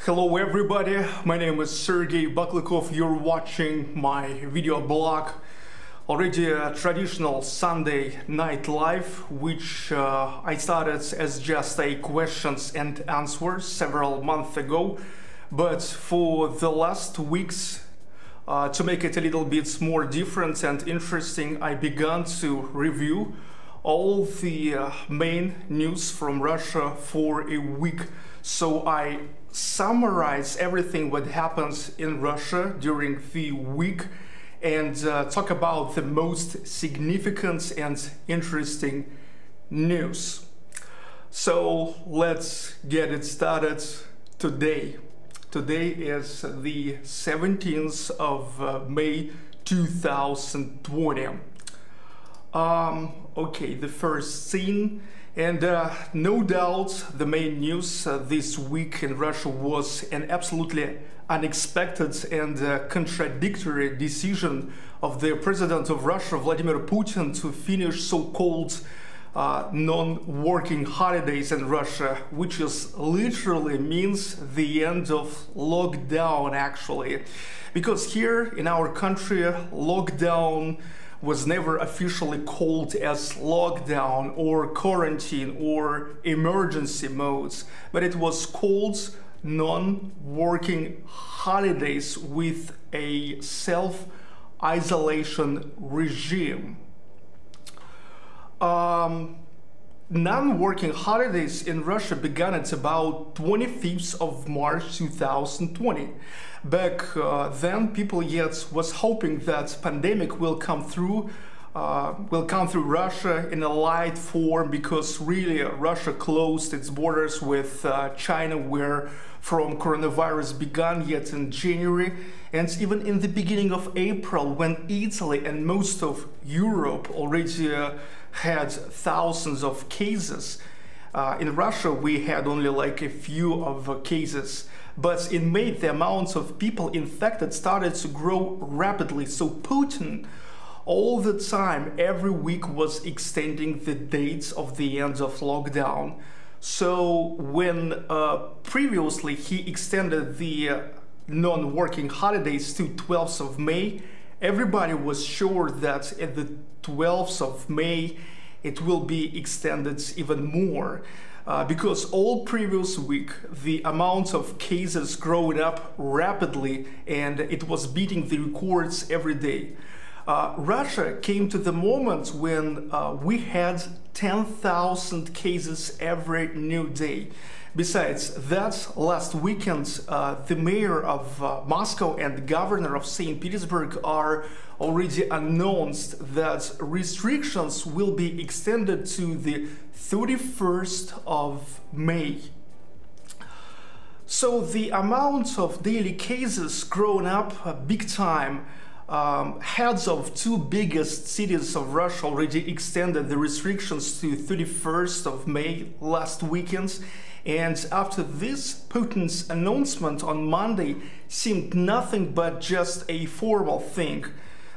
Hello everybody, my name is Sergey Baklikov. You're watching my video blog, already a traditional Sunday night live, which I started as just a questions and answers several months ago. But for the last weeks, to make it a little bit more different and interesting, I began to review all the main news from Russia for a week. So I summarize everything what happens in Russia during the week and talk about the most significant and interesting news. So let's get it started today. Today is the 17th of May 2020. Okay, the first scene. And no doubt the main news this week in Russia was an absolutely unexpected and contradictory decision of the president of Russia, Vladimir Putin, to finish so-called non-working holidays in Russia, which is literally means the end of lockdown, actually. Because here in our country, lockdown was never officially called as lockdown or quarantine or emergency modes, but it was called non-working holidays with a self-isolation regime. Non-working holidays in Russia began at about 25th of March 2020. Back then, people yet was hoping that pandemic will come through Russia in a light form, because really Russia closed its borders with China, where from coronavirus began yet in January, and even in the beginning of April, when Italy and most of Europe already had thousands of cases. In Russia, we had only like a few of cases. But in May, the amount of people infected started to grow rapidly. So Putin, all the time, every week was extending the dates of the end of lockdown. So when previously he extended the non-working holidays to 12th of May, everybody was sure that at the 12th of May it will be extended even more. Because all previous week the amount of cases growing up rapidly and it was beating the records every day. Russia came to the moment when we had 10,000 cases every new day. Besides that, last weekend, the mayor of Moscow and the governor of St Petersburg are already announced that restrictions will be extended to the 31st of May. So the amount of daily cases growing up big time. Heads of two biggest cities of Russia already extended the restrictions to 31st of May last weekend. And after this, Putin's announcement on Monday seemed nothing but just a formal thing.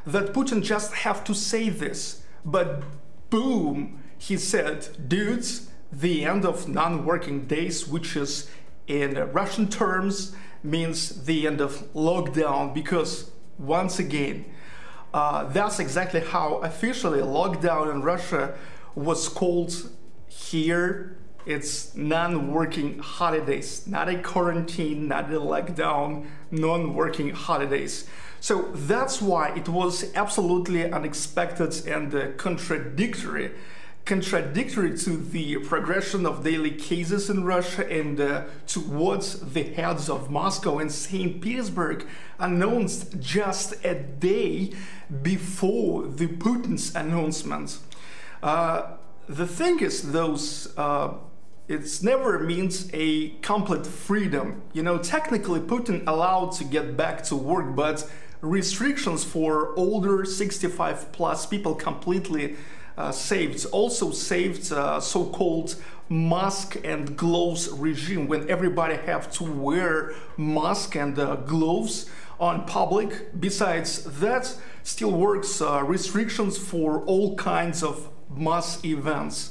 That Putin just have to say this. But boom, he said, dudes, the end of non-working days, which is in Russian terms means the end of lockdown, because once again, that's exactly how officially lockdown in Russia was called here. It's non-working holidays, not a quarantine, not a lockdown, non-working holidays. So that's why it was absolutely unexpected and contradictory to the progression of daily cases in Russia and to what the heads of Moscow and St. Petersburg announced just a day before the Putin's announcement. The thing is, it never means a complete freedom. You know, technically Putin allowed to get back to work, but restrictions for older 65 plus people completely saved. Also saved so-called mask and gloves regime, when everybody have to wear mask and gloves on public. Besides that, still works restrictions for all kinds of mass events.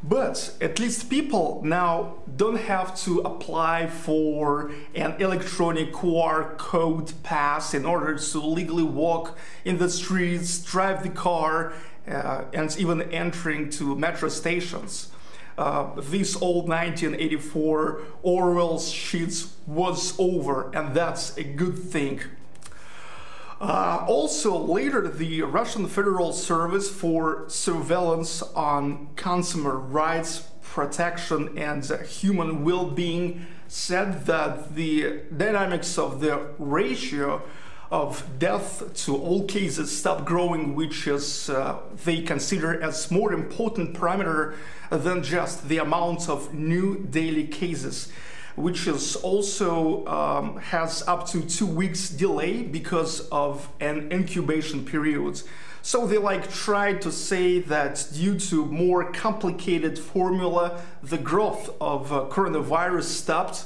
But at least people now don't have to apply for an electronic QR code pass in order to legally walk in the streets, drive the car, and even entering to metro stations. This old 1984 Orwell's shit was over, and that's a good thing. Also, later, the Russian Federal Service for Surveillance on Consumer Rights Protection and Human Well-being said that the dynamics of the ratio of death to all cases stopped growing, which is they consider as more important parameter than just the amount of new daily cases, which is also has up to 2 weeks delay because of an incubation period. So they tried to say that due to more complicated formula, the growth of coronavirus stopped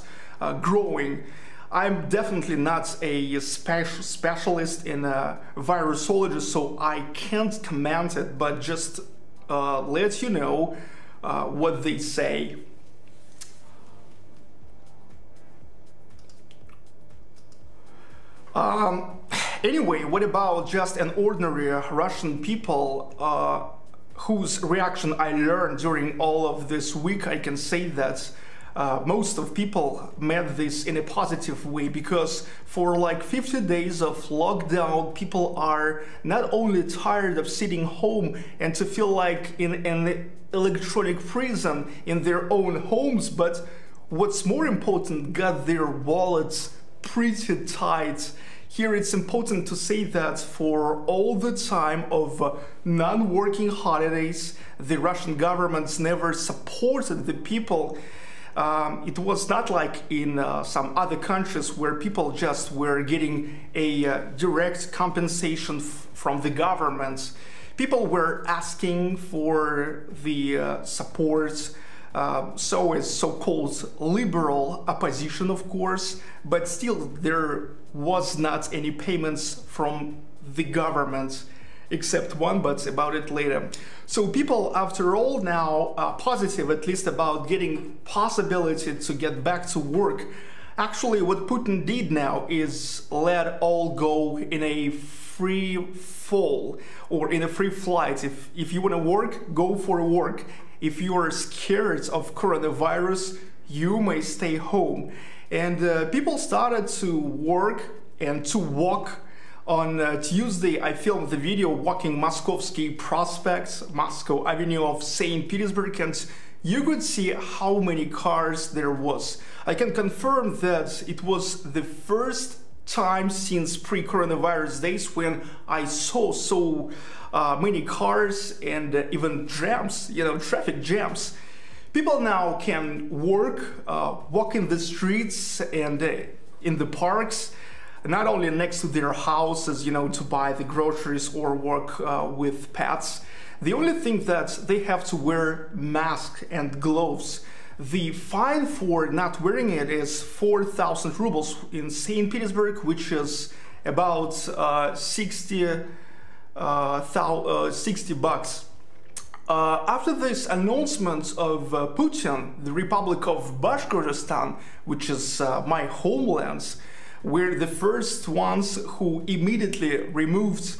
growing. I'm definitely not a specialist in virusology, so I can't comment it, but just let you know what they say. Anyway, what about just an ordinary Russian people whose reaction I learned during all of this week? I can say that most of people met this in a positive way, because for 50 days of lockdown, people are not only tired of sitting home and to feel like in an electronic prison in their own homes, but what's more important, got their wallets pretty tight. Here it's important to say that for all the time of non-working holidays, the Russian government never supported the people. It was not like in some other countries where people just were getting a direct compensation from the government. People were asking for the support, so as so-called liberal opposition, of course, but still there was not any payments from the government, except one, but about it later. So people, after all, now are positive, at least about getting possibility to get back to work. Actually, what Putin did now is let all go in a free fall, or in a free flight. If you want to work, go for work. If you are scared of coronavirus, you may stay home. And people started to work and to walk. On Tuesday, I filmed the video walking Moskovsky Prospect, Moscow Avenue of St. Petersburg, and you could see how many cars there was. I can confirm that it was the first time since pre-coronavirus days when I saw so many cars and even jams, traffic jams. People now can work, walk in the streets and in the parks, not only next to their houses, to buy the groceries or work with pets. The only thing that they have to wear masks and gloves. The fine for not wearing it is 4,000 rubles in St. Petersburg, which is about 60 bucks. After this announcement of Putin, the Republic of Bashkortostan, which is my homeland, were the first ones who immediately removed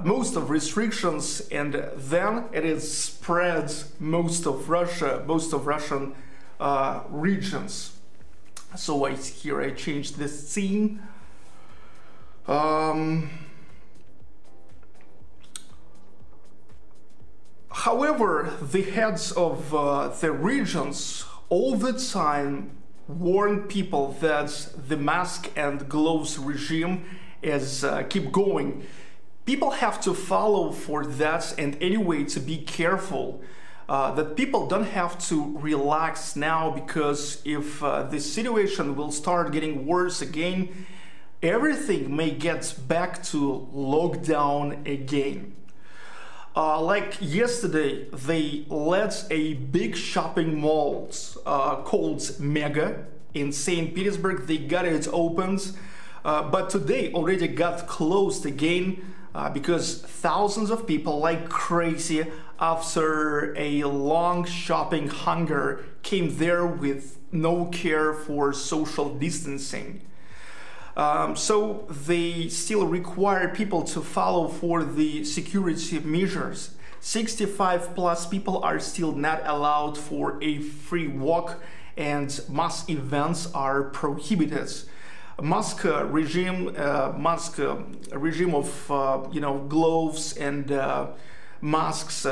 most of restrictions, and then it is spread most of Russia, most of Russian regions. So here I changed the scene. However, the heads of the regions all the time warn people that the mask and gloves regime is keep going. People have to follow for that, and anyway, to be careful that people don't have to relax now, because if the situation will start getting worse again, everything may get back to lockdown again. Like yesterday, they let a big shopping mall called Mega in St. Petersburg. They got it opened, but today already got closed again because thousands of people like crazy after a long shopping hunger, came there with no care for social distancing. So they still require people to follow for the security measures. 65 plus people are still not allowed for a free walk, and mass events are prohibited. Moscow regime of gloves and masks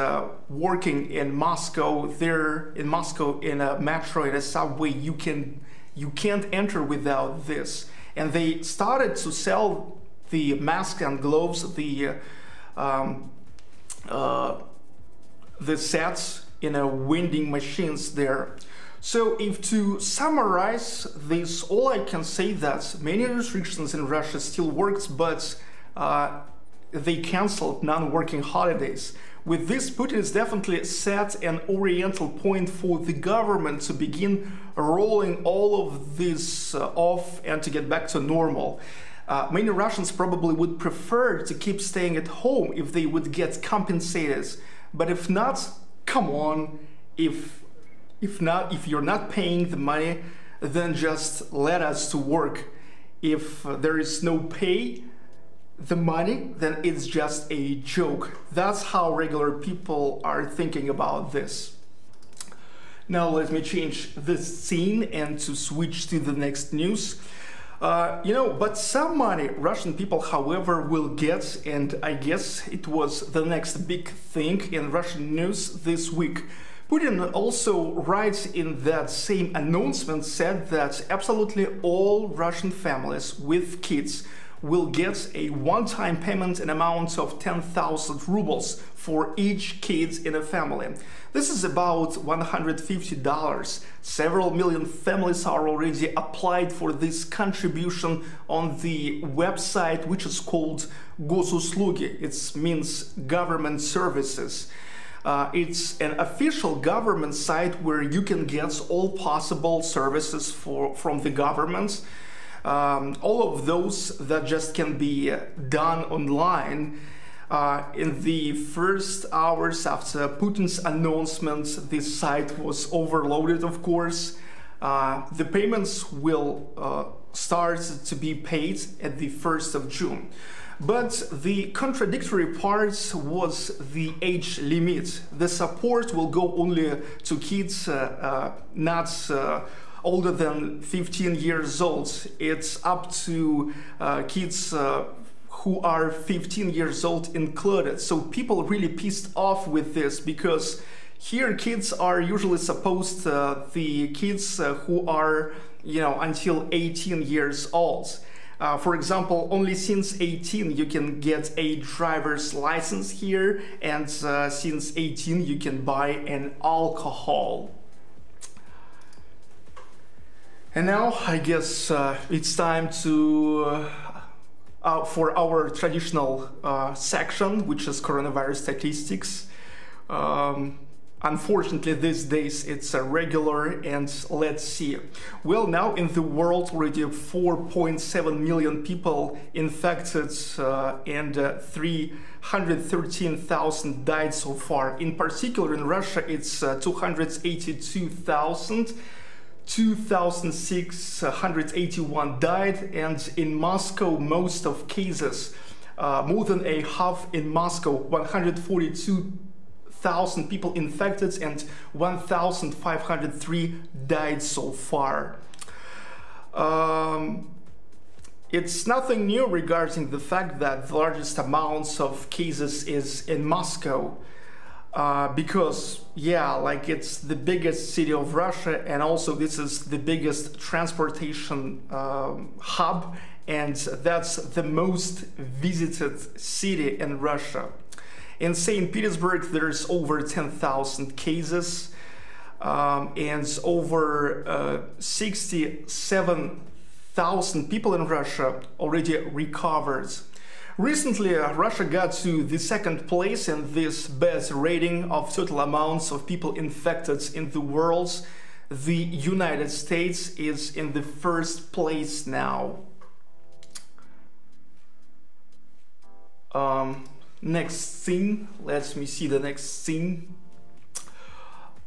working in Moscow. There in Moscow, in a metro, in a subway, you can't enter without this. And they started to sell the masks and gloves, the sets in a vending machines there. So if to summarize this, all I can say that many restrictions in Russia still works, but they canceled non-working holidays. With this, Putin is definitely set an oriental point for the government to begin rolling all of this off and to get back to normal. Many Russians probably would prefer to keep staying at home if they would get compensated. But if not, come on, if you're not paying the money, then just let us to work. If there is no pay, the money, then it's just a joke. That's how regular people are thinking about this. Now let me change the scene and to switch to the next news. But some money Russian people, however, will get, and I guess it was the next big thing in Russian news this week. Putin also writes in that same announcement, said that absolutely all Russian families with kids will get a one-time payment in amount of 10,000 rubles for each kid in a family. This is about $150. Several million families are already applied for this contribution on the website, which is called Gosuslugi. It means government services. It's an official government site where you can get all possible services from the government. All of those that just can be done online. In the first hours after Putin's announcement, this site was overloaded, of course. The payments will start to be paid at the 1st of June. But the contradictory part was the age limit. The support will go only to kids not older than 15 years old. It's up to kids who are 15 years old included. So people really pissed off with this, because here kids are usually supposed the kids who are until 18 years old. For example, only since 18 you can get a driver's license here, and since 18 you can buy an alcohol. And now I guess it's time to for our traditional section, which is coronavirus statistics. Unfortunately, these days it's a regular, and let's see. Well, now in the world already 4.7 million people infected and 313,000 died so far. In particular, in Russia, it's 282,000. 2,681 died, and in Moscow, most of cases, more than a half in Moscow, 142,000 people infected and 1,503 died so far. It's nothing new regarding the fact that the largest amounts of cases is in Moscow. Because it's the biggest city of Russia, and also this is the biggest transportation hub, and that's the most visited city in Russia. In St Petersburg there's over 10,000 cases, and over 67,000 people in Russia already recovered. Recently, Russia got to the second place in this best rating of total amounts of people infected in the world. The United States is in the first place now. Next thing, let me see the next thing.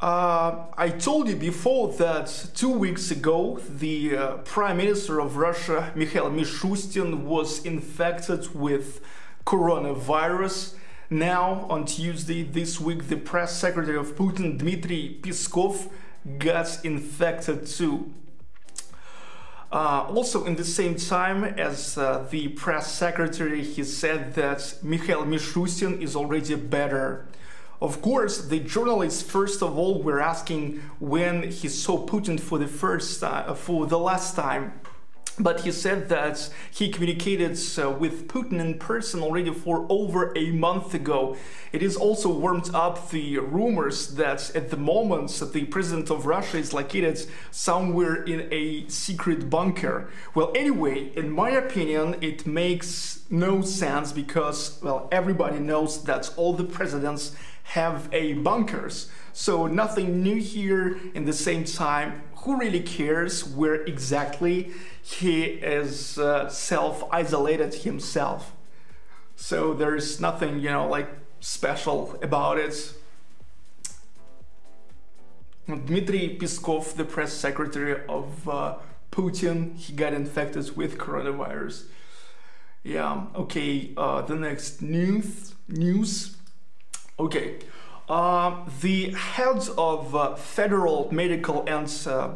I told you before that 2 weeks ago the Prime Minister of Russia, Mikhail Mishustin, was infected with coronavirus. Now, on Tuesday this week, the press secretary of Putin, Dmitry Peskov, got infected too. Also, in the same time as the press secretary, he said that Mikhail Mishustin is already better. Of course, the journalists first of all were asking when he saw Putin for the last time. But he said that he communicated with Putin in person already for over a month ago. It is also warmed up the rumors that at the moment the president of Russia is located somewhere in a secret bunker. Well, anyway, in my opinion, it makes no sense because, well, everybody knows that all the presidents have a bunkers. So nothing new here. In the same time, who really cares where exactly he is self-isolated himself? So there's nothing, you know, like special about it. Dmitry Peskov, the press secretary of Putin, he got infected with coronavirus. Yeah, okay, the next news. Okay. The head of Federal Medical and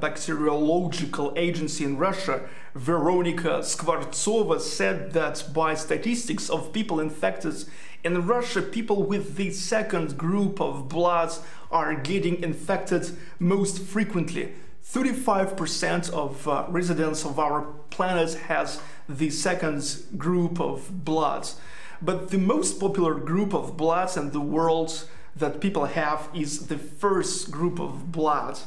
Bacteriological Agency in Russia, Veronika Skvartsova, said that by statistics of people infected in Russia, people with the second group of blood are getting infected most frequently. 35% of residents of our planet has the second group of blood. But the most popular group of blood in the world that people have is the first group of blood.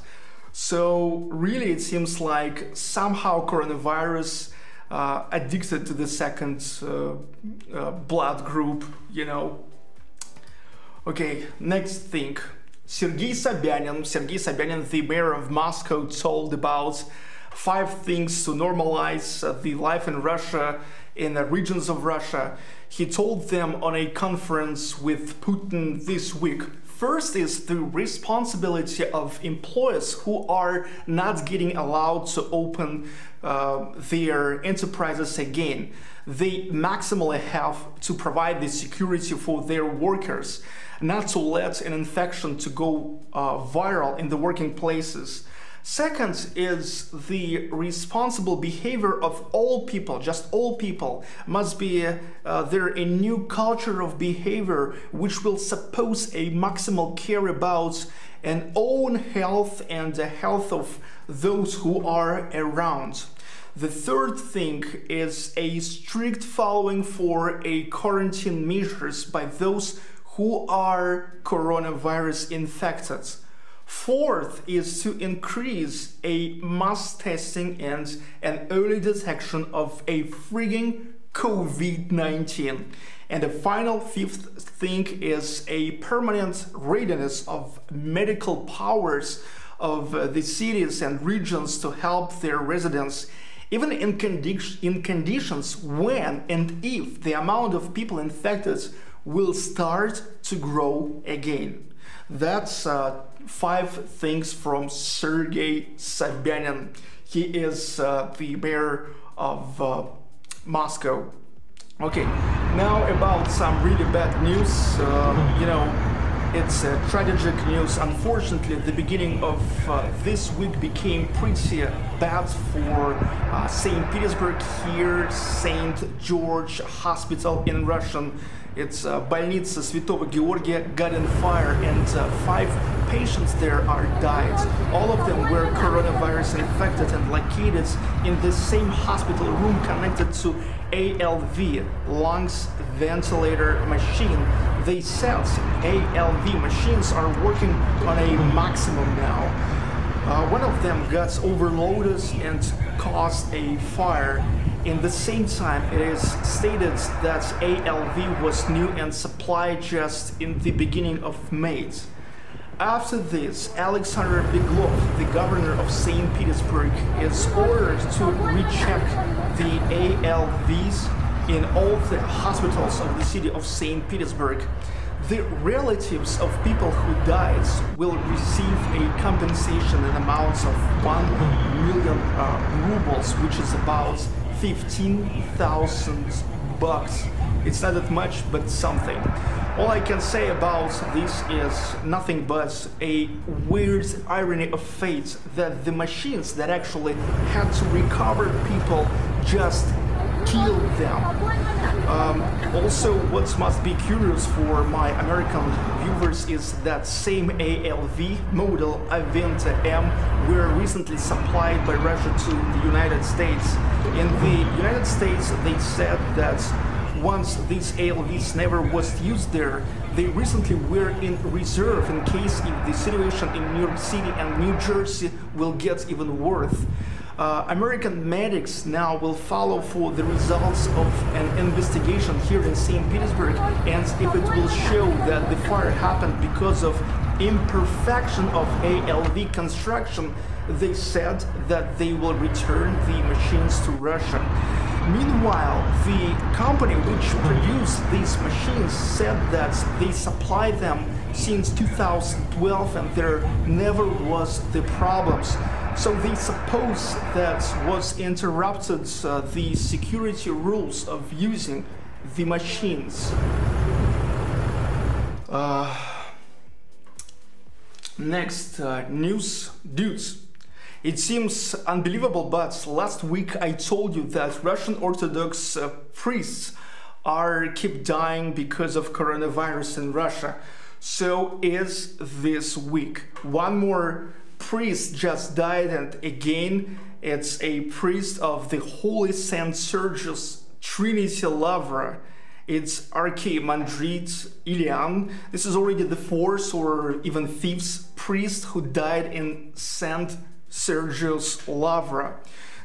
So really it seems like somehow coronavirus addicted to the second blood group, you know. Okay, next thing. Sergei Sobyanin, the mayor of Moscow, told about 5 things to normalize the life in Russia, in the regions of Russia. He told them on a conference with Putin this week. First is the responsibility of employers who are not getting allowed to open their enterprises again. They maximally have to provide the security for their workers, not to let an infection to go viral in the working places. Second is the responsible behavior of all people, just all people. Must be there a new culture of behavior which will suppose a maximal care about an own health and the health of those who are around. The third thing is a strict following for a quarantine measures by those who are coronavirus infected. Fourth is to increase a mass testing and an early detection of a frigging COVID-19. And the final fifth thing is a permanent readiness of medical powers of the cities and regions to help their residents, even in conditions when and if the amount of people infected will start to grow again. That's 5 things from Sergei Sobyanin. He is the mayor of Moscow. Okay, now about some really bad news. You know, it's tragic news. Unfortunately, the beginning of this week became pretty bad for St Petersburg here, St. George Hospital in Russian. It's Больница Святого Георгия got on fire and 5 patients there are died. All of them were coronavirus infected and located in the same hospital room connected to ALV, lungs ventilator machine. They said ALV machines are working on a maximum now. One of them got overloaded and caused a fire. In the same time, it is stated that ALV was new and supplied just in the beginning of May. After this, Alexander Beglov, the governor of St. Petersburg, is ordered to recheck the ALVs in all the hospitals of the city of St. Petersburg. The relatives of people who died will receive a compensation in amounts of 1 million rubles, which is about 15,000 bucks. It's not that much, but something. All I can say about this is nothing but a weird irony of fate that the machines that actually had to recover people just killed them. Also, what must be curious for my American viewers is that same ALV model Aventa M were recently supplied by Russia to the United States. In the United States, they said that once these ALVs never was used there, they recently were in reserve in case if the situation in New York City and New Jersey will get even worse. American medics now will follow for the results of an investigation here in St. Petersburg, and if it will show that the fire happened because of imperfection of ALV construction, they said that they will return the machines to Russia. Meanwhile, the company which produced these machines said that they supply them since 2012 and there never was the problems. So they suppose that was interrupted the security rules of using the machines. Next news, dudes. It seems unbelievable, but last week I told you that Russian Orthodox priests keep dying because of coronavirus in Russia. So is this week. One more priest just died, and again it's a priest of the Holy Saint Sergius Trinity Lavra. It's Archimandrite Ilian. This is already the fourth or even fifth priest who died in Saint Sergius Lavra.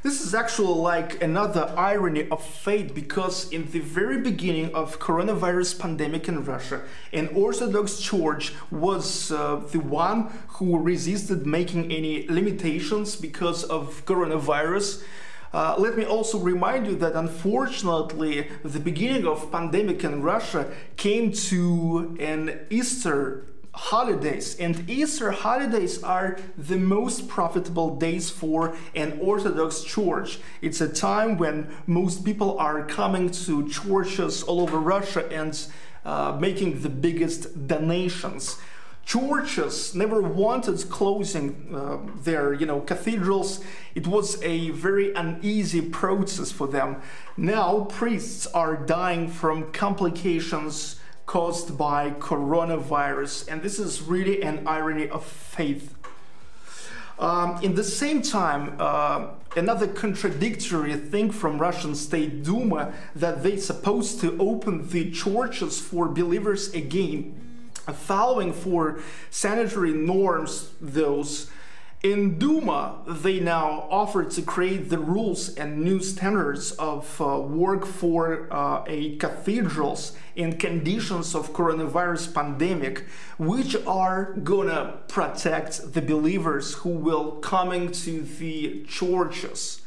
This is actually like another irony of fate, because in the very beginning of coronavirus pandemic in Russia, an Orthodox church was the one who resisted making any limitations because of coronavirus. Let me also remind you that unfortunately the beginning of pandemic in Russia came to an Easter holidays, and Easter holidays are the most profitable days for an Orthodox church. It's a time when most people are coming to churches all over Russia and making the biggest donations. Churches never wanted closing their cathedrals. It was a very uneasy process for them. Now priests are dying from complications caused by coronavirus, and this is really an irony of fate. In the same time, another contradictory thing from Russian State Duma, that they supposed to open the churches for believers again, following for sanitary norms. Those in Duma, they now offer to create the rules and new standards of work for cathedrals in conditions of coronavirus pandemic, which are gonna protect the believers who will coming to the churches.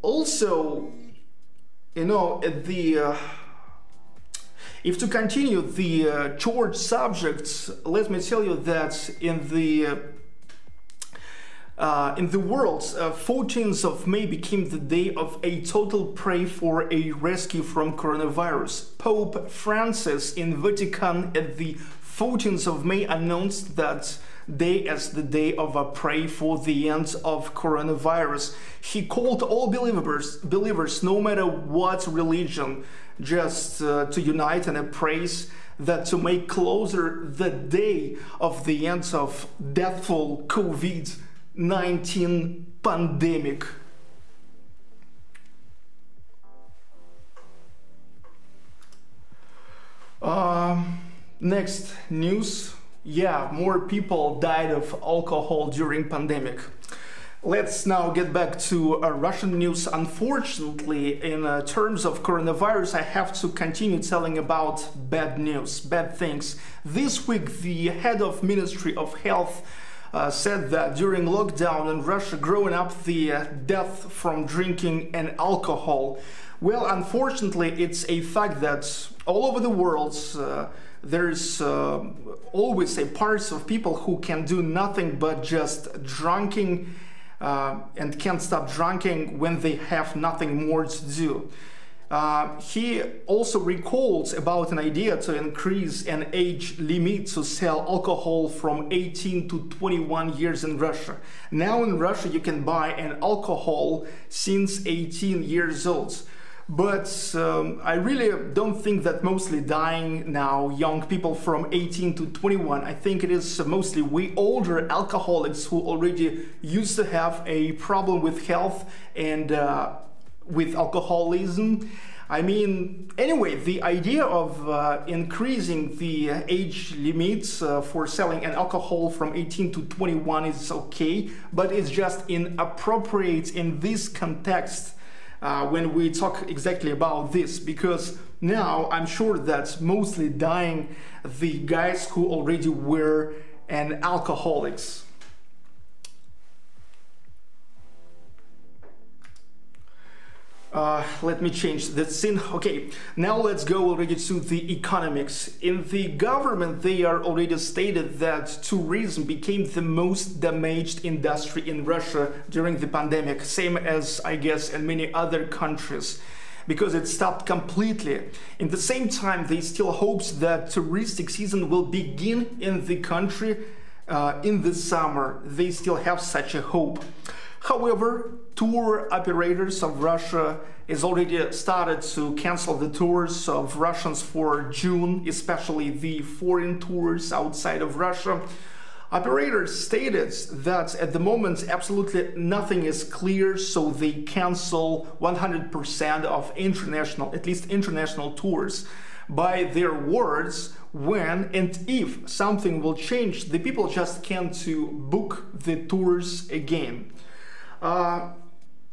Also, if to continue the church subjects, let me tell you that in the world, 14th of May became the day of a total prayer for a rescue from coronavirus. Pope Francis in Vatican at the 14th of May announced that day as the day of a prayer for the end of coronavirus. He called all believers, no matter what religion, just to unite in a praise that to make closer the day of the end of deathful COVID-19 pandemic. Next news. Yeah, more people died of alcohol during pandemic. Let's now get back to Russian news. Unfortunately, in terms of coronavirus, I have to continue telling about bad news, bad things. This week, the head of Ministry of Health said that during lockdown in Russia, growing up the death from drinking and alcohol. Well, unfortunately, it's a fact that all over the world there's always a parts of people who can do nothing but just drinking and can't stop drinking when they have nothing more to do. He also recalls about an idea to increase an age limit to sell alcohol from 18 to 21 years in Russia. Now in Russia you can buy an alcohol since 18 years old. But I really don't think that mostly dying now young people from 18 to 21. I think it is mostly we older alcoholics who already used to have a problem with health and with alcoholism. I mean, anyway, the idea of increasing the age limits for selling an alcohol from 18 to 21 is okay, but it's just inappropriate in this context when we talk exactly about this, because now I'm sure that mostly dying the guys who already were an alcoholics. Let me change the scene. Okay, now let's go already to the economics. In the government, they are already stated that tourism became the most damaged industry in Russia during the pandemic, same as I guess in many other countries, because it stopped completely. In the same time, they still hopes that touristic season will begin in the country in the summer. They still have such a hope. However, tour operators of Russia has already started to cancel the tours of Russians for June, especially the foreign tours outside of Russia. Operators stated that at the moment absolutely nothing is clear, so they cancel 100% of international, at least international tours. By their words, when and if something will change, the people just can't to book the tours again.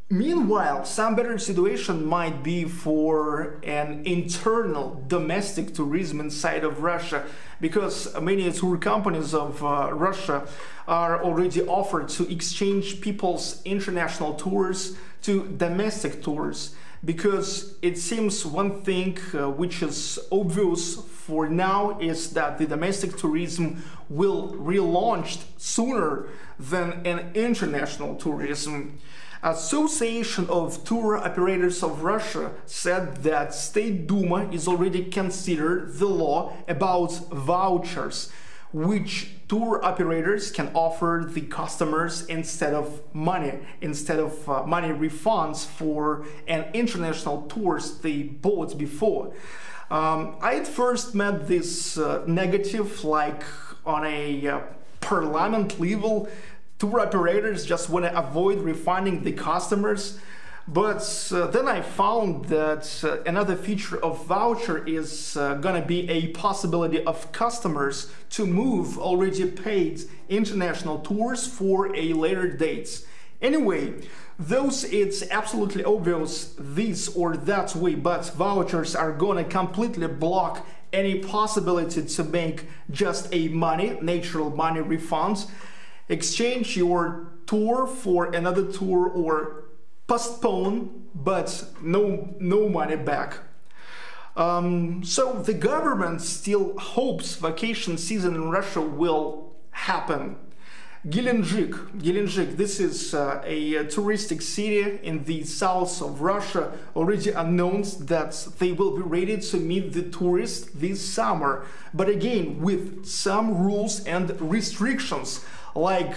Meanwhile, some better situation might be for an internal domestic tourism inside of Russia, because many tour companies of Russia are already offered to exchange people's international tours to domestic tours, because it seems one thing which is obvious for now is that the domestic tourism will relaunch sooner than an international tourism. Association of Tour Operators of Russia said that State Duma is already considered the law about vouchers, which tour operators can offer the customers instead of money refunds for an international tours they bought before. I at first met this negative, like on a parliament level. Tour operators just want to avoid refunding the customers, but then I found that another feature of voucher is gonna be a possibility of customers to move already paid international tours for a later dates. Anyway, though it's absolutely obvious this or that way, but vouchers are gonna completely block any possibility to make just a natural money refunds. Exchange your tour for another tour or postpone, but no money back. So the government still hopes vacation season in Russia will happen. Gelendzhik, this is a touristic city in the south of Russia, already announced that they will be ready to meet the tourists this summer, but again with some rules and restrictions. Like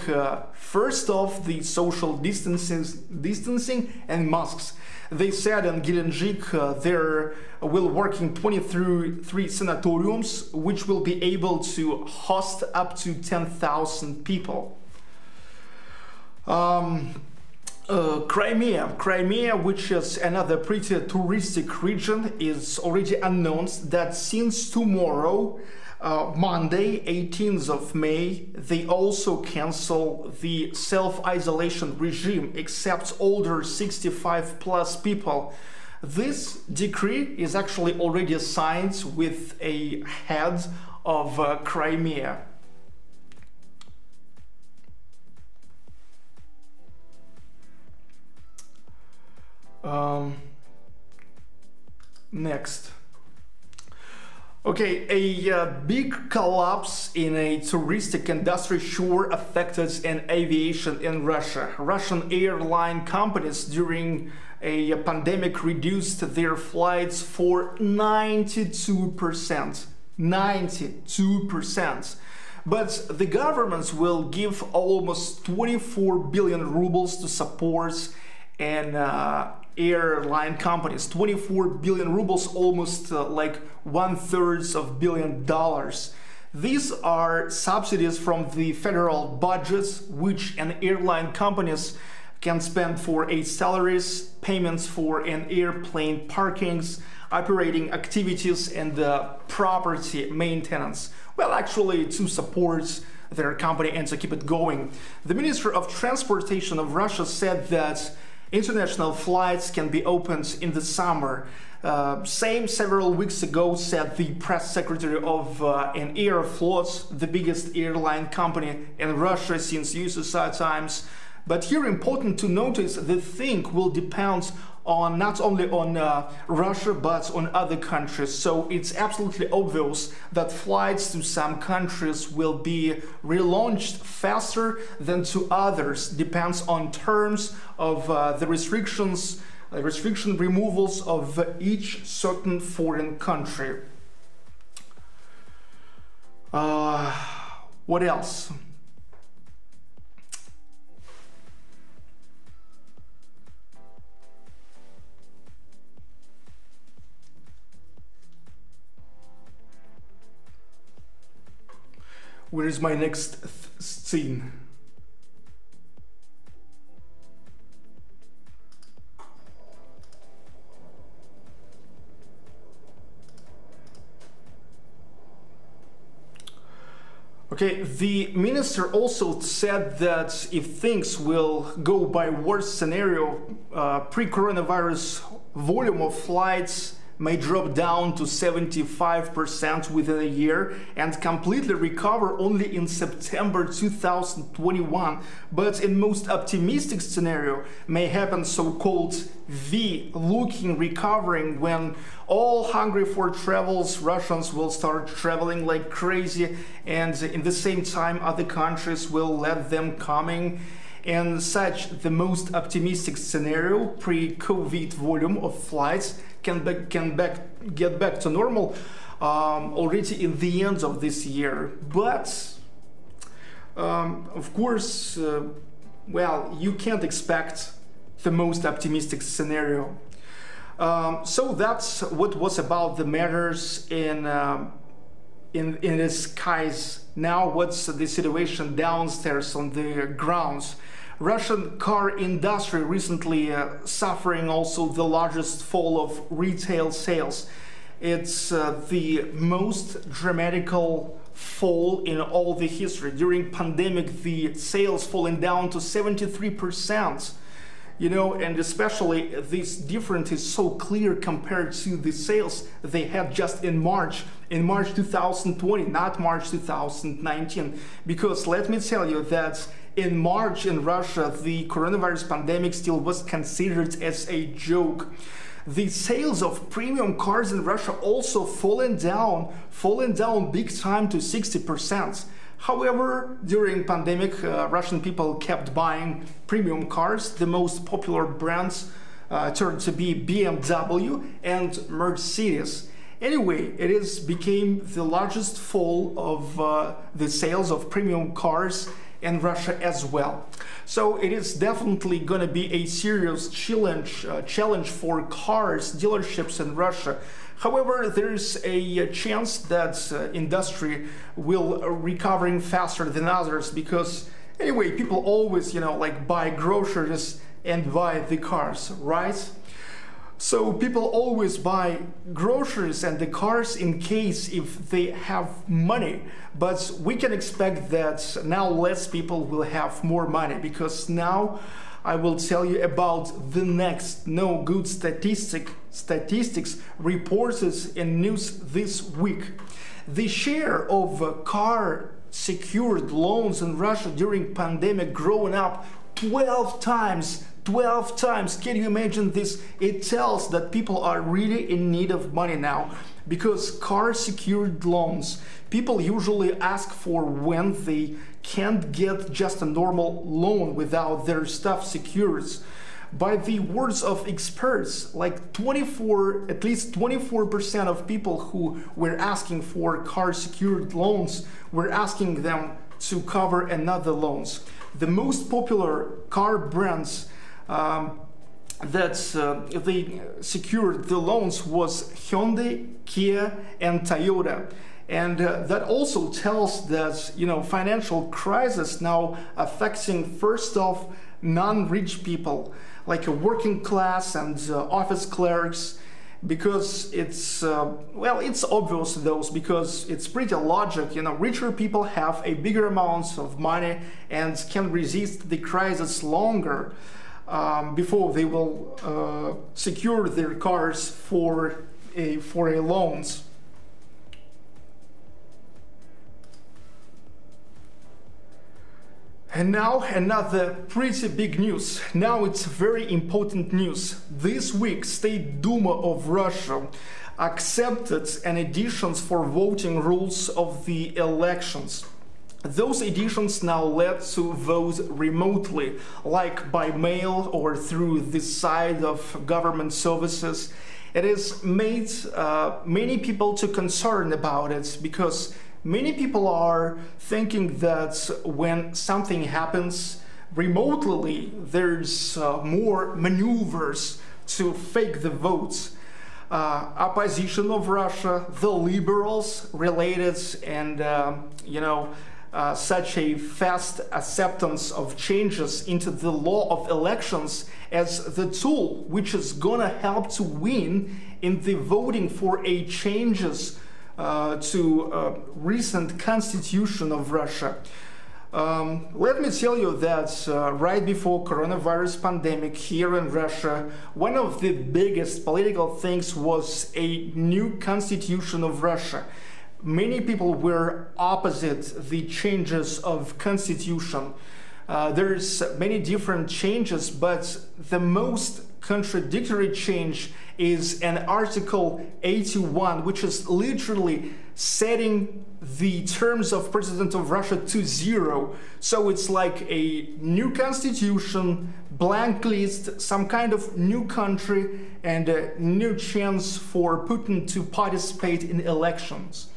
first off, the social distancing and masks. They said in Gelendzhik there will working 23 sanatoriums, which will be able to host up to 10,000 people. Crimea, which is another pretty touristic region, is already announced that since tomorrow, Monday, 18th of May, they also cancel the self-isolation regime except older 65 plus people. This decree is actually already signed with a head of Crimea. Next. Okay, a big collapse in a touristic industry sure affected an aviation in Russia. Russian airline companies during a pandemic reduced their flights for 92%. 92%. But the governments will give almost 24 billion rubles to support an airline companies. 24 billion rubles, almost like $1/3 of $1 billion. These are subsidies from the federal budget, which an airline companies can spend for its salaries, payments for an airplane parkings, operating activities, and property maintenance. Well, actually, to support their company and to keep it going. The Minister of Transportation of Russia said that international flights can be opened in the summer. Same several weeks ago, said the press secretary of an Aeroflot, the biggest airline company in Russia since USSR times. But here important to notice, the thing will depend on not only on Russia but on other countries. So it's absolutely obvious that flights to some countries will be relaunched faster than to others. Depends on terms of the restriction removals of each certain foreign country. What else? Where is my next scene? Okay, the minister also said that if things will go by worst scenario, pre-coronavirus volume of flights may drop down to 75% within a year and completely recover only in September 2021. But in most optimistic scenario may happen so-called V-looking recovering, when all hungry for travels Russians will start traveling like crazy, and in the same time other countries will let them coming. And such the most optimistic scenario, pre-COVID volume of flights can get back to normal already in the end of this year. But of course, well, you can't expect the most optimistic scenario. So that's what was about the matters in the skies. Now what's the situation downstairs on the grounds? Russian car industry recently suffering also the largest fall of retail sales. It's the most dramatical fall in all the history. During pandemic, the sales falling down to 73%. You know, and especially this difference is so clear compared to the sales they had just in March 2020, not March 2019. Because let me tell you that in March in Russia, the coronavirus pandemic still was considered as a joke. The sales of premium cars in Russia also fallen down big time to 60%. However, during pandemic, Russian people kept buying premium cars. The most popular brands turned to be BMW and Mercedes. Anyway, it became the largest fall of the sales of premium cars in Russia as well. So it is definitely going to be a serious challenge for cars dealerships in Russia. However, there's a chance that industry will recovering faster than others, because anyway, people always, like buy groceries and buy the cars, right? So people always buy groceries and the cars in case if they have money. But we can expect that now less people will have more money, because now I will tell you about the next no good statistics reported in news this week. The share of car secured loans in Russia during pandemic growing up 12 times 12 times. Can you imagine this? It tells that people are really in need of money now, because car secured loans, people usually ask for when they can't get just a normal loan without their stuff secured. By the words of experts, like at least 24% of people who were asking for car secured loans were asking them to cover another loans. The most popular car brands that they secured the loans was Hyundai, Kia, and Toyota. And that also tells that, you know, financial crisis now affecting first off non-rich people, like a working class and office clerks, because it's well, it's obvious those, because it's pretty logic. You know, richer people have a bigger amounts of money and can resist the crisis longer before they will secure their cars for a loans. And now another pretty big news. Now it's very important news. This week, State Duma of Russia accepted an additions for voting rules of the elections. Those additions now let to vote remotely, like by mail or through the side of government services. It has made many people too concerned about it, because many people are thinking that when something happens remotely, there's more maneuvers to fake the votes. Opposition of Russia, the liberals related, and you know, such a fast acceptance of changes into the law of elections as the tool which is gonna help to win in the voting for a changes to recent constitution of Russia. Let me tell you that right before coronavirus pandemic here in Russia, one of the biggest political things was a new constitution of Russia. Many people were opposite the changes of constitution. There's many different changes, but the most contradictory change is an Article 81, which is literally setting the terms of President of Russia to 0. So it's like a new constitution, blank list, some kind of new country, and a new chance for Putin to participate in elections.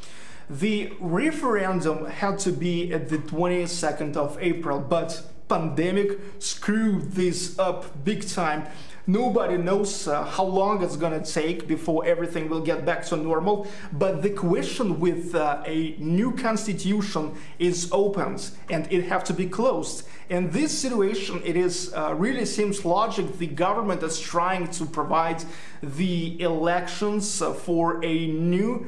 The referendum had to be at the 22nd of April, but pandemic screwed this up big time. Nobody knows how long it's gonna take before everything will get back to normal, but the question with a new constitution is opened and it have to be closed. In this situation, it is really seems logic the government is trying to provide the elections for a new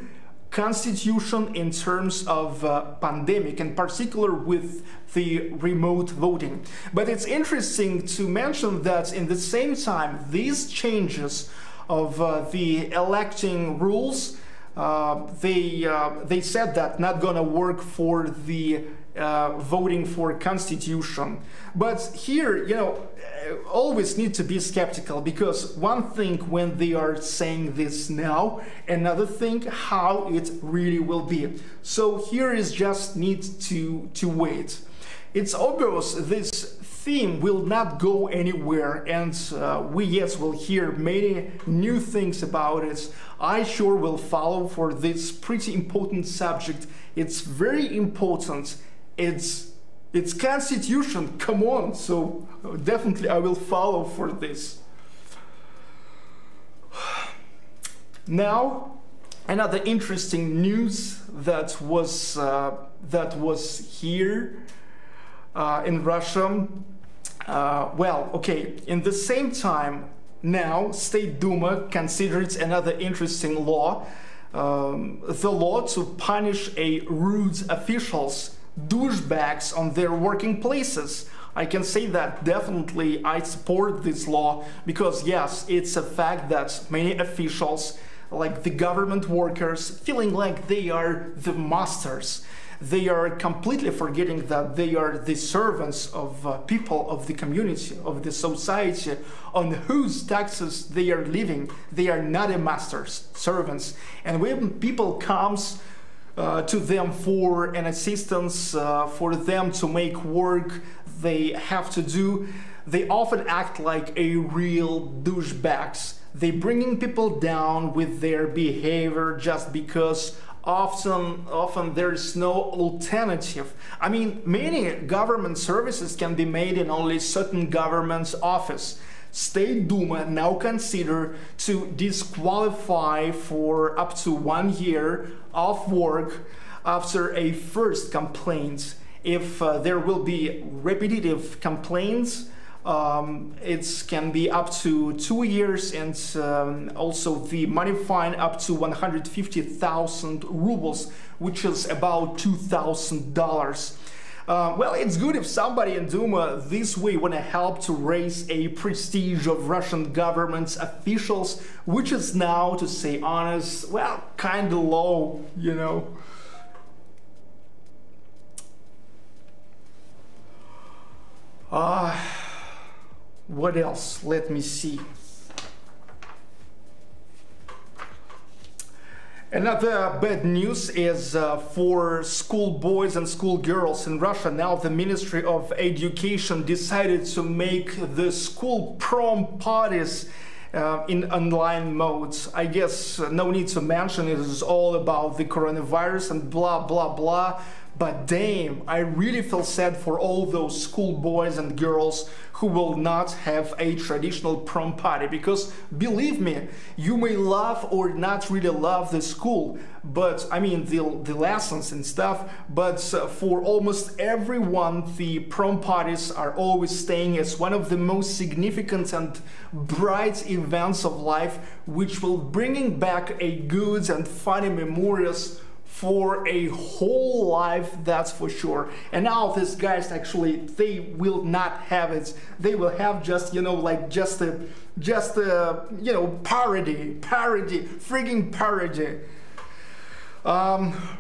constitution in terms of pandemic, in particular with the remote voting. But it's interesting to mention that in the same time, these changes of the electing rules, they said that not gonna work for the voting for constitution. But here, you know, always need to be skeptical, because one thing when they are saying this now, another thing how it really will be. So here is just need to wait. It's obvious this theme will not go anywhere, and we yes will hear many new things about it. I sure will follow for this pretty important subject. It's very important. It's constitution, come on, so definitely I will follow for this. Now, another interesting news that was here in Russia. Well, okay, in the same time, now State Duma considers another interesting law, the law to punish a rude officials, douchebags on their working places. I can say that definitely I support this law, because yes, it's a fact that many officials, like the government workers, feeling like they are the masters. They are completely forgetting that they are the servants of people, of the community, of the society, on whose taxes they are living. They are not a master's servants. And when people comes to them for an assistance, for them to make work they have to do, they often act like a real douchebags. They bringing people down with their behavior just because often there is no alternative. I mean, many government services can be made in only certain government's office. State Duma now consider to disqualify for up to 1 year of work after a first complaint. If there will be repetitive complaints, it can be up to 2 years, and also the money fine up to 150,000 rubles, which is about $2,000. Well, it's good if somebody in Duma this way want to help to raise a prestige of Russian government's officials, which is now, to say honest, well, kind of low, you know. What else? Let me see. Another bad news is for schoolboys and schoolgirls in Russia. Now the Ministry of Education decided to make the school prom parties in online modes. I guess no need to mention it is all about the coronavirus and blah blah blah. But damn, I really feel sad for all those schoolboys and girls who will not have a traditional prom party, because believe me, you may love or not really love the school, but I mean the lessons and stuff, but for almost everyone the prom parties are always staying as one of the most significant and bright events of life, which will bringing back a good and funny memories for a whole life, that's for sure. And now these guys actually, they will not have it. They will have just, you know, like just a you know, parody, frigging parody.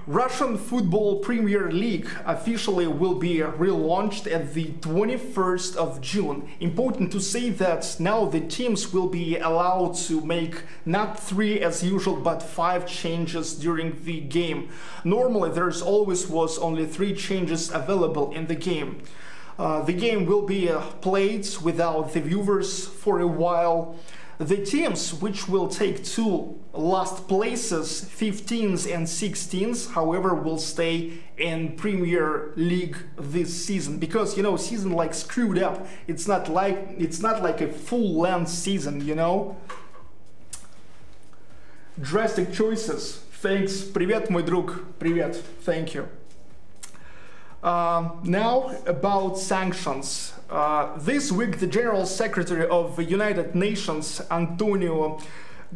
Russian Football Premier League officially will be relaunched at the 21st of June. Important to say that now the teams will be allowed to make not 3 as usual, but 5 changes during the game. Normally there's always was only 3 changes available in the game. The game will be played without the viewers for a while. The teams which will take 2 last places, 15th and 16th, however, will stay in Premier League this season, because, you know, season like screwed up. It's not like a full-length season, you know. Drastic choices. Thanks. Привет, мой друг. Привет. Thank you. Now about sanctions. This week the General Secretary of the United Nations, Antonio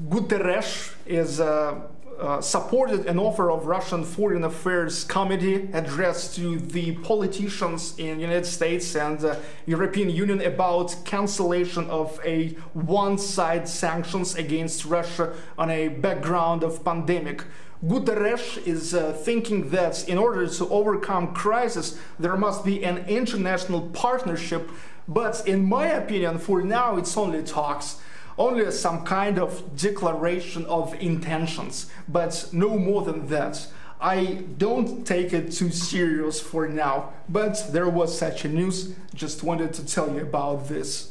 Guterres, is supported an offer of Russian Foreign Affairs Committee addressed to the politicians in the United States and European Union about cancellation of a one-side sanctions against Russia on a background of pandemic. Guterres is thinking that in order to overcome crisis, there must be an international partnership, but in my opinion, for now, it's only talks. Only some kind of declaration of intentions, but no more than that. I don't take it too serious for now, but there was such a news, just wanted to tell you about this.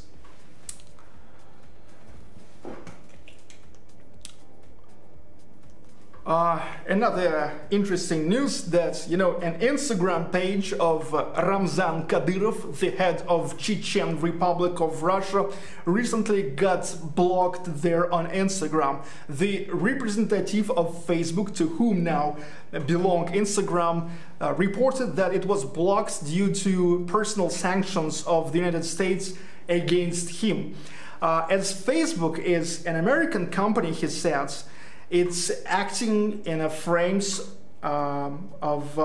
Another interesting news that, you know, an Instagram page of Ramzan Kadyrov, the head of Chechen Republic of Russia, recently got blocked there on Instagram. The representative of Facebook, to whom now belong Instagram, reported that it was blocked due to personal sanctions of the United States against him. As Facebook is an American company, he says, it's acting in a frames of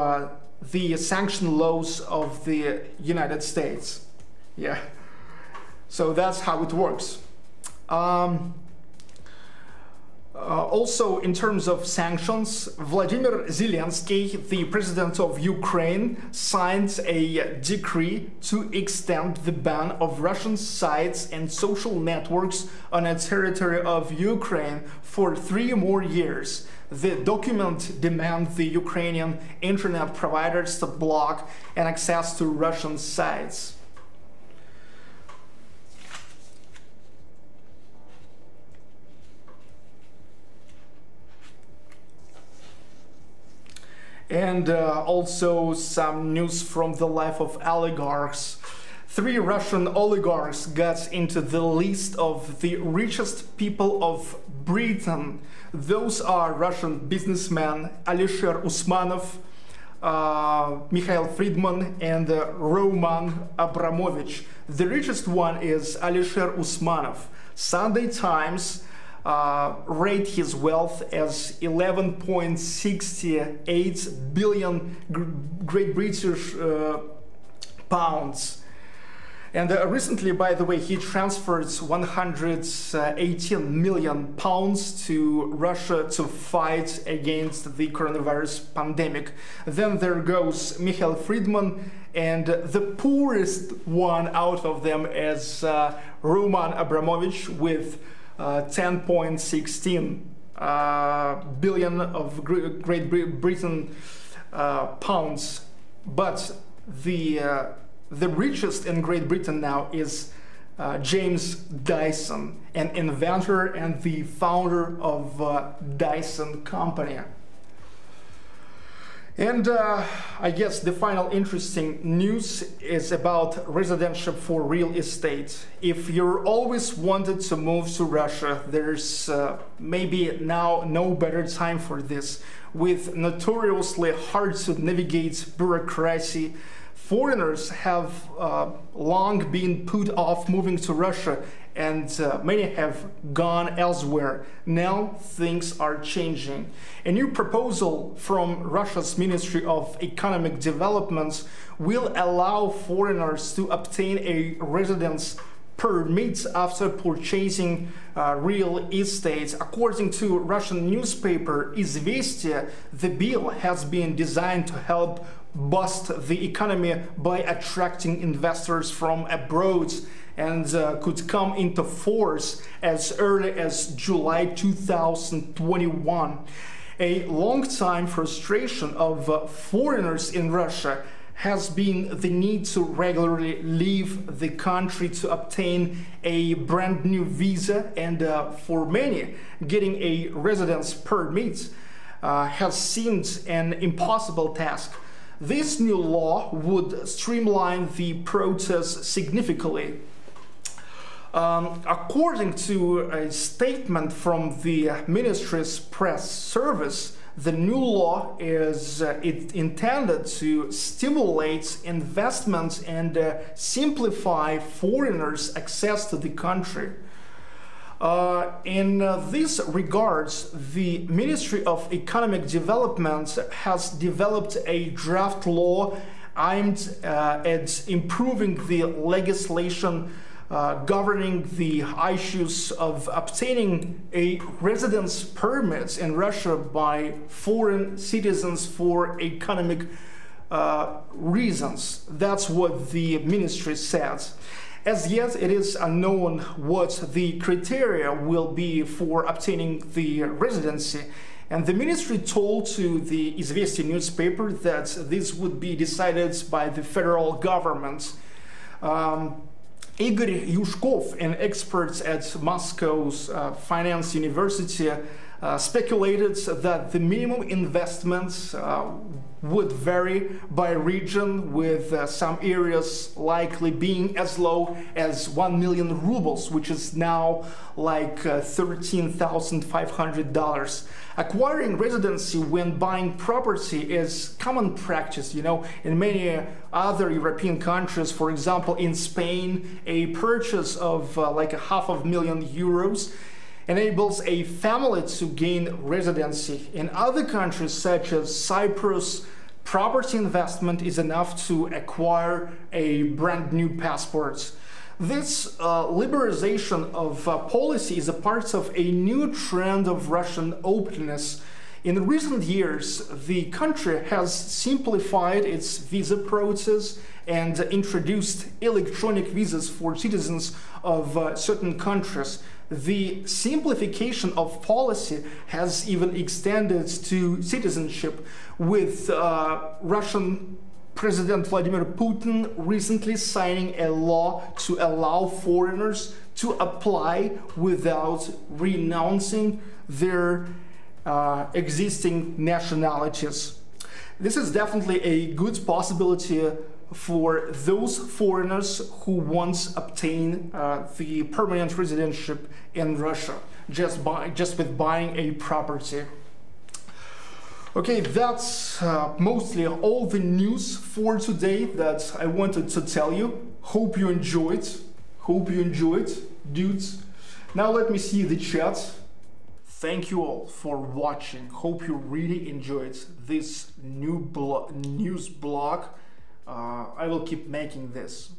the sanction laws of the United States. Yeah, so that's how it works. Also, in terms of sanctions, Vladimir Zelensky, the president of Ukraine, signed a decree to extend the ban of Russian sites and social networks on the territory of Ukraine for 3 more years. The document demands the Ukrainian internet providers to block and access to Russian sites. And also some news from the life of oligarchs. 3 Russian oligarchs got into the list of the richest people of Britain. Those are Russian businessmen Alisher Usmanov, Mikhail Friedman and Roman Abramovich. The richest one is Alisher Usmanov. Sunday Times rate his wealth as 11.68 billion Great British pounds. And recently, by the way, he transferred 118 million pounds to Russia to fight against the coronavirus pandemic. Then there goes Mikhail Friedman, and the poorest one out of them is Roman Abramovich with 10.16 billion of Great Britain pounds. But the richest in Great Britain now is James Dyson, an inventor and the founder of Dyson Company. And I guess the final interesting news is about residentship for real estate. If you're always wanted to move to Russia, there's maybe now no better time for this. With notoriously hard to navigate bureaucracy, foreigners have long been put off moving to Russia, and many have gone elsewhere. Now things are changing. A new proposal from Russia's Ministry of Economic Development will allow foreigners to obtain a residence permit after purchasing real estate. According to Russian newspaper Izvestia, the bill has been designed to help boost the economy by attracting investors from abroad, and could come into force as early as July 2021. A long-time frustration of foreigners in Russia has been the need to regularly leave the country to obtain a brand new visa, and for many, getting a residence permit has seemed an impossible task. This new law would streamline the process significantly. According to a statement from the ministry's press service, the new law is intended to stimulate investment and simplify foreigners' access to the country. In this regards, the Ministry of Economic Development has developed a draft law aimed at improving the legislation governing the issues of obtaining a residence permit in Russia by foreign citizens for economic reasons. That's what the ministry says. As yet, it is unknown what the criteria will be for obtaining the residency, and the ministry told to the Izvestia newspaper that this would be decided by the federal government. Igor Yushkov, an expert at Moscow's Finance University, speculated that the minimum investments would vary by region, with some areas likely being as low as 1 million rubles, which is now like $13,500. Acquiring residency when buying property is common practice, you know, in many other European countries. For example, in Spain, a purchase of like €500,000 enables a family to gain residency. In other countries such as Cyprus, property investment is enough to acquire a brand new passport. This liberalization of policy is a part of a new trend of Russian openness. In recent years, the country has simplified its visa process and introduced electronic visas for citizens of certain countries. The simplification of policy has even extended to citizenship, with Russian President Vladimir Putin recently signing a law to allow foreigners to apply without renouncing their existing nationalities. This is definitely a good possibility for those foreigners who once obtain the permanent residency in Russia just with buying a property. Okay, that's mostly all the news for today that I wanted to tell you. Hope you enjoyed. Dudes. Now let me see the chat. Thank you all for watching. Hope you really enjoyed this new news blog. I will keep making this.